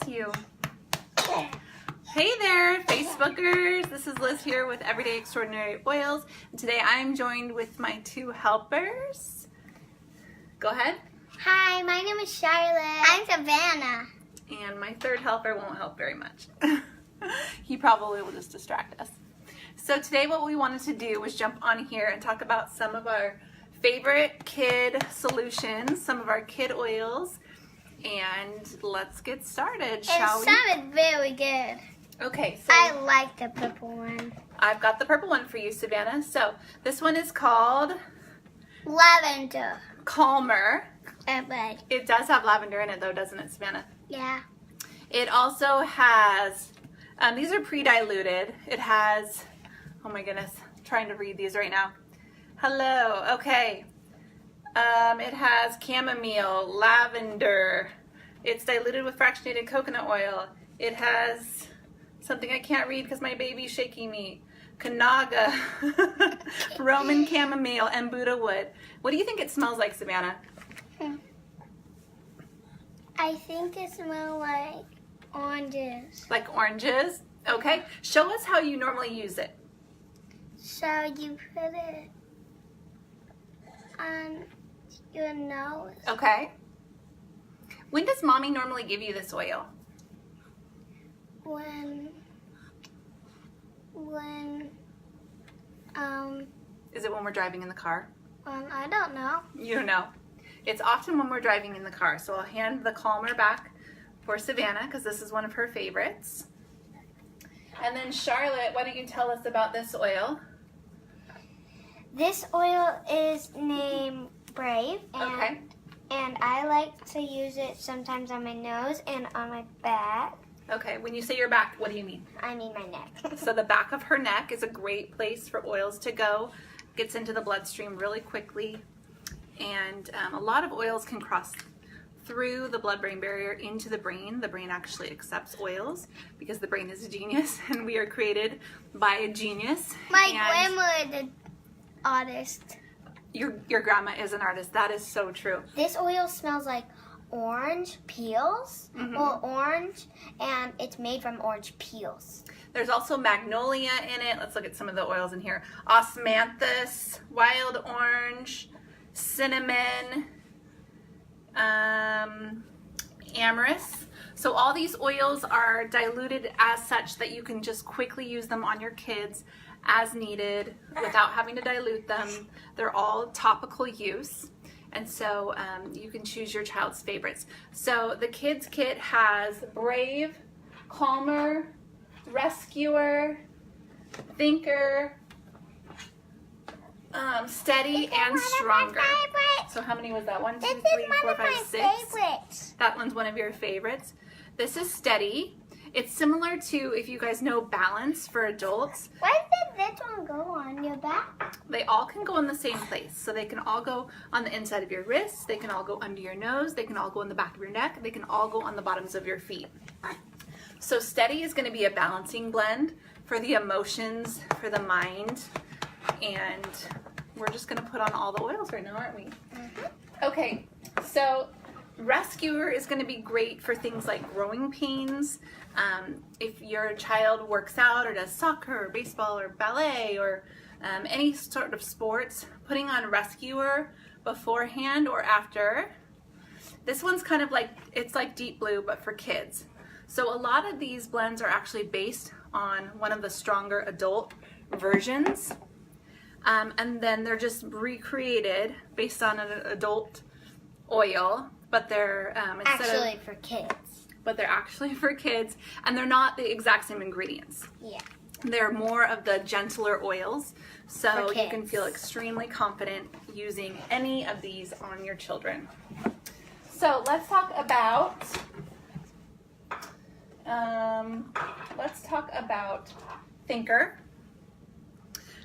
bless you. Hey there, Facebookers. This is Liz here with Everyday Extraordinary Oils. And today I'm joined with my two helpers. Go ahead. Hi, my name is Charlotte. I'm Savannah. And my third helper won't help very much. He probably will just distract us. So today what we wanted to do was jump on here and talk about some of our favorite kid solutions, some of our kid oils, and let's get started, shall we? It sounded very good. Okay, so I like the purple one. I've got the purple one for you, Savannah. So this one is called Lavender. Calmer. But It does have lavender in it though, doesn't it, Savannah? yeah. It also has, these are pre-diluted. It has, oh my goodness, I'm trying to read these right now. Hello, okay. It has chamomile, lavender. It's diluted with fractionated coconut oil. It has something I can't read because my baby's shaking me. Kanaga, Roman chamomile, and Buddha wood. What do you think it smells like, Savannah? I think it smells like oranges. Like oranges? Okay. Show us how you normally use it. So you put it on your nose. Okay. When does mommy normally give you this oil? When Is it when we're driving in the car? I don't know. You don't know. It's often when we're driving in the car. So I'll hand the Calmer back for Savannah because this is one of her favorites. And then Charlotte, why don't you tell us about this oil? This oil is named Brave, Okay. and I like to use it sometimes on my nose and on my back. Okay, when you say your back, what do you mean? I mean my neck. So the back of her neck is a great place for oils to go. Gets into the bloodstream really quickly. And a lot of oils can cross through the blood-brain barrier into the brain. The brain actually accepts oils because the brain is a genius and we are created by a genius. My And grandma is an artist. your grandma is an artist. That is so true. This oil smells like orange peels. Mhm. Well, orange, and it's made from orange peels. There's also magnolia in it. Let's look at some of the oils in here. Osmanthus, wild orange, cinnamon, amyris. So all these oils are diluted as such that you can just quickly use them on your kids as needed without having to dilute them. They're all topical use. And so you can choose your child's favorites. So the kids kit has Brave, Calmer, Rescuer, Thinker, Steady, and Stronger. So how many was that? 1, 2, 3, 4, 5, 6. Favorites. That one's one of your favorites. This is Steady. It's similar to, if you guys know, Balance for adults. Why did this one go on your back? They all can go in the same place. So they can all go on the inside of your wrists. They can all go under your nose. They can all go in the back of your neck. They can all go on the bottoms of your feet. So Steady is going to be a balancing blend for the emotions, for the mind, and we're just going to put on all the oils right now, aren't we? Mm-hmm. Okay, so Rescuer is going to be great for things like growing pains. If your child works out or does soccer or baseball or ballet or any sort of sports, putting on Rescuer beforehand or after. This one's kind of like, it's like Deep Blue but for kids. So a lot of these blends are actually based on one of the stronger adult versions. And then they're just recreated based on an adult oil, but they're Actually for kids. But they're actually for kids, and they're not the exact same ingredients. Yeah. They're more of the gentler oils, so For you can kids. feel extremely confident using any of these on your children. So let's talk about Thinker.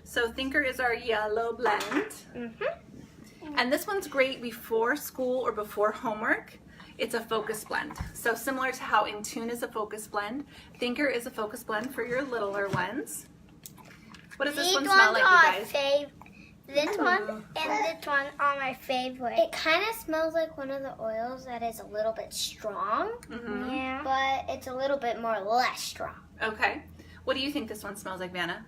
So Thinker is our yellow blend. Mm-hmm. And this one's great before school or before homework. It's a focus blend. So similar to how In Tune is a focus blend, Thinker is a focus blend for your littler ones. What does this one smell like, you guys? This one and this one are my favorite. It kind of smells like one of the oils that is a little bit strong. Mm-hmm. Yeah. but it's a little bit more less strong. Okay. What do you think this one smells like, Vanna?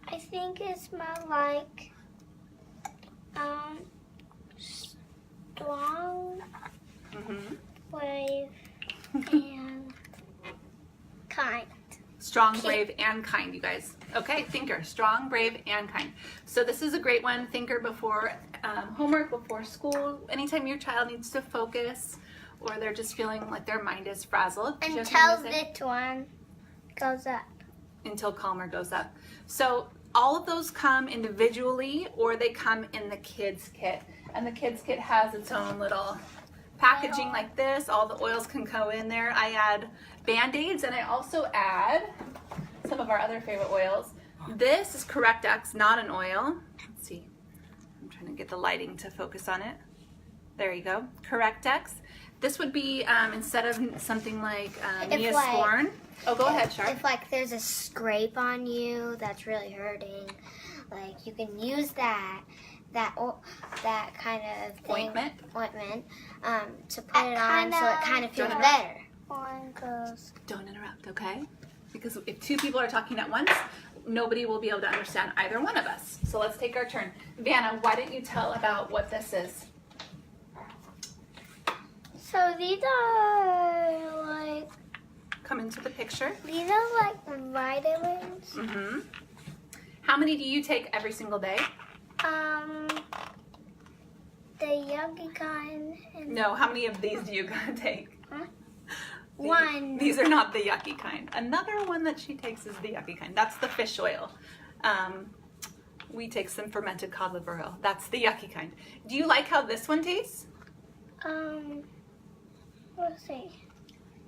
I think it smells like strong, brave, and kind. Strong, brave, and kind, you guys. Okay, thinker. Strong, brave, and kind. So this is a great one. Thinker before homework, before school, anytime your child needs to focus or they're just feeling like their mind is frazzled. Until this one goes up. Until calmer goes up. So all of those come individually or they come in the kids kit. And the kids kit has its own little packaging like this. All the oils can go in there. I add Band-Aids and I also add some of our other favorite oils. This is Correct-X, not an oil. Let's see. I'm trying to get the lighting to focus on it. There you go. Correct-X. This would be instead of something like Neosporin. Oh, go ahead, Char. If like there's a scrape on you that's really hurting, like you can use that kind of thing, ointment to put it on so it kind of feels better. Don't interrupt, okay? Because if two people are talking at once, nobody will be able to understand either one of us. So let's take our turn. Vanna, why don't you tell about what this is? So these are like... Come into the picture. These are like vitamins. Mm-hmm. How many do you take every single day? The yucky kind. No, how many of these do you take? Huh? One. These are not the yucky kind. Another one that she takes is the yucky kind. That's the fish oil. We take some fermented cod liver oil. That's the yucky kind. Do you like how this one tastes? Let's see.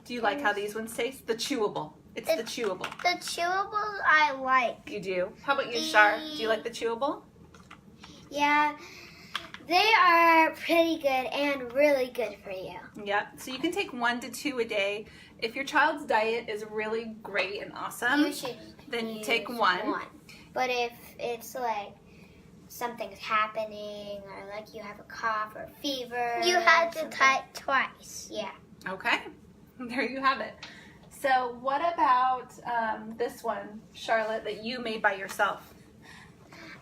Do you like how these ones taste? The chewable. It's the chewable. The chewables I like. You do? How about you, Shar? Do you like the chewable? Yeah. They are pretty good and really good for you. Yeah, so you can take 1 to 2 a day. If your child's diet is really great and awesome, then take one. But if it's like something's happening or like you have a cough or fever, you have to cut twice. Yeah. Okay, there you have it. So what about this one, Charlotte, that you made by yourself?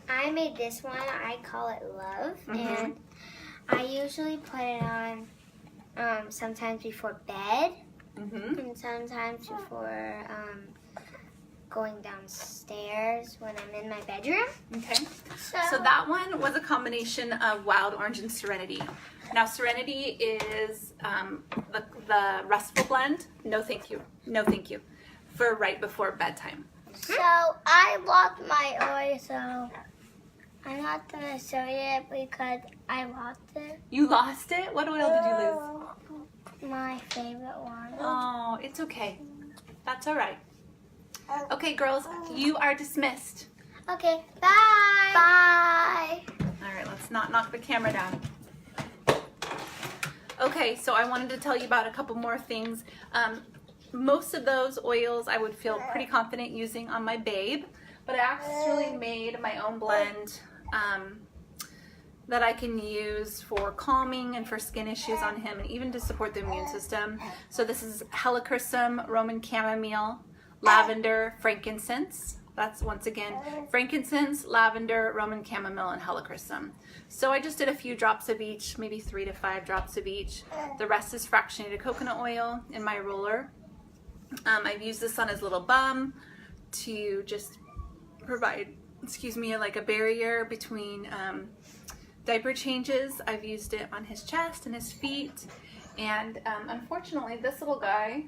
I made this one. I call it Love, and I usually put it on sometimes before bed, and sometimes before going downstairs when I'm in my bedroom. Okay. So that one was a combination of Wild Orange and Serenity. Now Serenity is the restful blend. No, thank you. No, thank you. For right before bedtime. So I lost my oil, so I'm not gonna show you it because I lost it. You lost it? What oil did you lose? My favorite one. Oh, it's okay. That's all right. Okay, girls, you are dismissed. Okay, bye. Bye. All right, let's not knock the camera down. Okay, so I wanted to tell you about a couple more things. Most of those oils I would feel pretty confident using on my babe, but I actually made my own blend that I can use for calming and for skin issues on him and even to support the immune system. So this is helichrysum, Roman chamomile, lavender, frankincense. That's once again frankincense, lavender, Roman chamomile, and helichrysum. So I just did a few drops of each, maybe 3 to 5 drops of each. The rest is fractionated coconut oil in my roller. I've used this on his little bum to just provide, like a barrier between diaper changes. I've used it on his chest and his feet. And unfortunately, this little guy,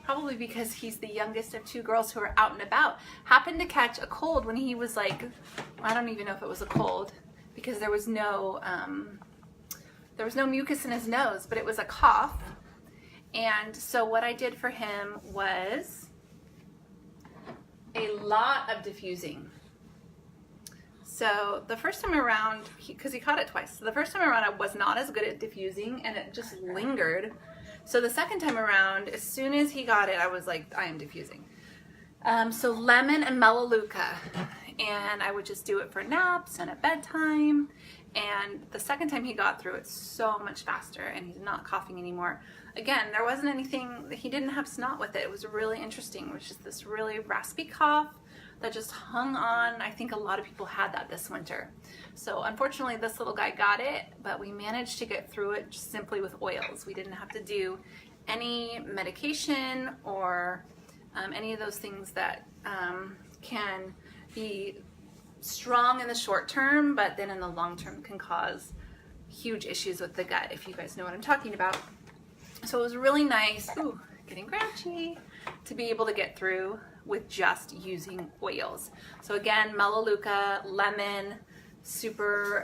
probably because he's the youngest of 2 girls who are out and about, happened to catch a cold when he was like, I don't even know if it was a cold because there was no mucus in his nose, but it was a cough. And so what I did for him was a lot of diffusing. So the first time around, because he caught it twice, so the first time around I was not as good at diffusing and it just lingered. So the second time around, as soon as he got it, I was like, I am diffusing. So lemon and melaleuca, and I would just do it for naps and at bedtime. And the second time he got through it so much faster and he's not coughing anymore. again, there wasn't anything, he didn't have snot with it. It was really interesting. It was just this really raspy cough that just hung on. I think a lot of people had that this winter. So unfortunately this little guy got it, but we managed to get through it just simply with oils. We didn't have to do any medication or any of those things that can be strong in the short term, but then in the long term can cause huge issues with the gut, if you guys know what I'm talking about. So it was really nice, ooh, getting grouchy, to be able to get through with just using oils. So again, Melaleuca, lemon, super